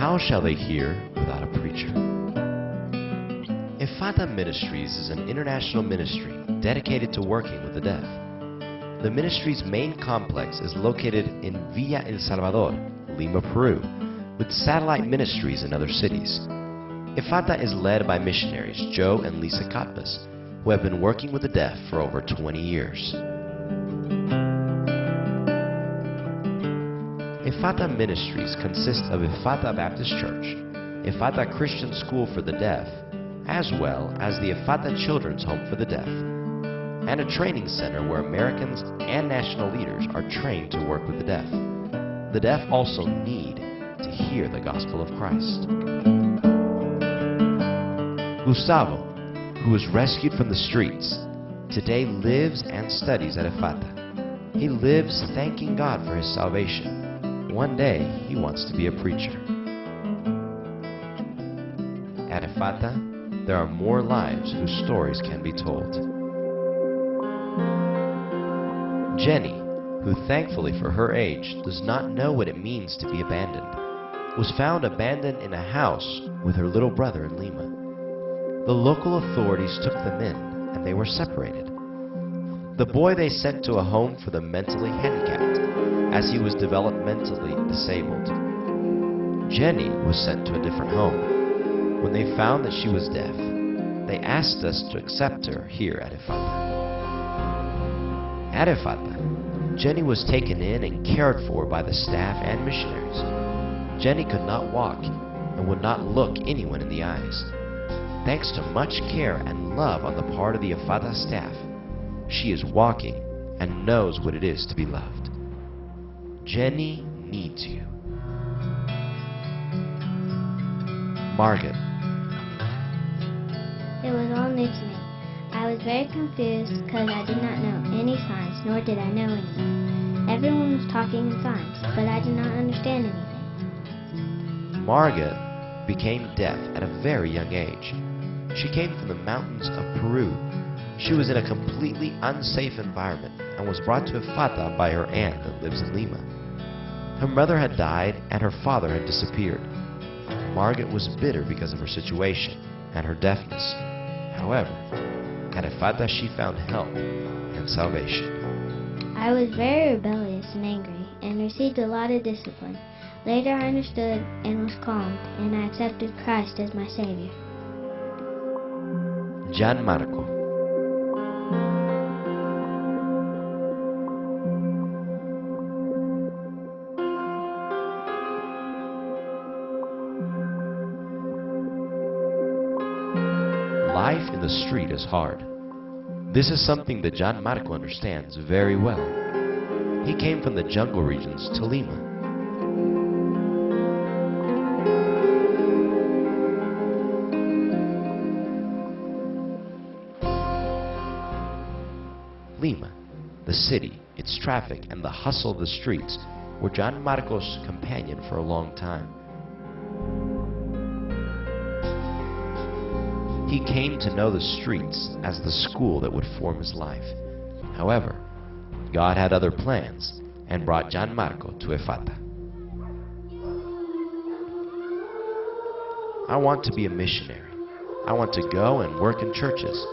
how shall they hear without a preacher? Efata Ministries is an international ministry dedicated to working with the deaf. The ministry's main complex is located in Villa El Salvador, Lima, Peru, with satellite ministries in other cities. Efata is led by missionaries Joe and Lisa Katbas, who have been working with the deaf for over 20 years. Efata Ministries consists of Efata Baptist Church, Efata Christian School for the Deaf, as well as the Efata Children's Home for the Deaf, and a training center where Americans and national leaders are trained to work with the deaf. The deaf also need to hear the gospel of Christ. Gustavo, who was rescued from the streets, today lives and studies at Efata. He lives thanking God for his salvation. One day, he wants to be a preacher. At Efata, there are more lives whose stories can be told. Jenny, who thankfully for her age does not know what it means to be abandoned, was found abandoned in a house with her little brother in Lima. The local authorities took them in and they were separated. The boy they sent to a home for the mentally handicapped, as he was developmentally disabled. Jenny was sent to a different home. When they found that she was deaf, they asked us to accept her here at Efata. At Efata, Jenny was taken in and cared for by the staff and missionaries. Jenny could not walk and would not look anyone in the eyes. Thanks to much care and love on the part of the Efata staff, she is walking and knows what it is to be loved. Jenny needs you. Margaret. It was all new to me. I was very confused because I did not know any signs, nor did I know any. Everyone was talking in signs, but I did not understand anything. Margaret became deaf at a very young age. She came from the mountains of Peru. She was in a completely unsafe environment and was brought to Efata by her aunt that lives in Lima. Her mother had died and her father had disappeared. Margaret was bitter because of her situation and her deafness. However, at Efata she found help and salvation. I was very rebellious and angry and received a lot of discipline. Later I understood and was calmed, and I accepted Christ as my Savior. Gianmarco. Life in the street is hard. This is something that Gianmarco understands very well. He came from the jungle regions to Lima. Lima, the city, its traffic, and the hustle of the streets were Gianmarco's companion for a long time. He came to know the streets as the school that would form his life. However, God had other plans and brought Gianmarco to Efata. I want to be a missionary. I want to go and work in churches.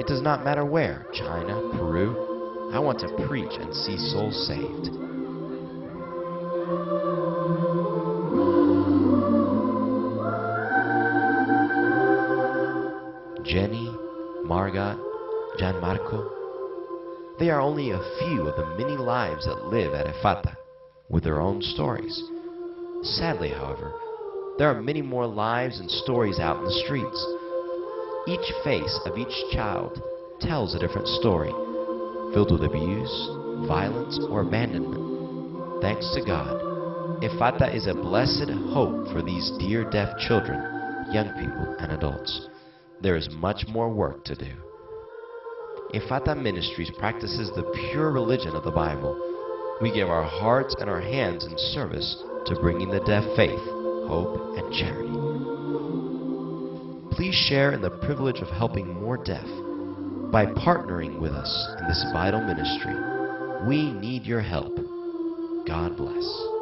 It does not matter where, China, Peru. I want to preach and see souls saved. Jenny, Margot, Gianmarco, they are only a few of the many lives that live at Efata with their own stories. Sadly, however, there are many more lives and stories out in the streets. Each face of each child tells a different story, filled with abuse, violence, or abandonment. Thanks to God, Efata is a blessed hope for these dear deaf children, young people, and adults. There is much more work to do. Efata Ministries practices the pure religion of the Bible. We give our hearts and our hands in service to bringing the deaf faith, hope, and charity. Please share in the privilege of helping more deaf by partnering with us in this vital ministry. We need your help. God bless.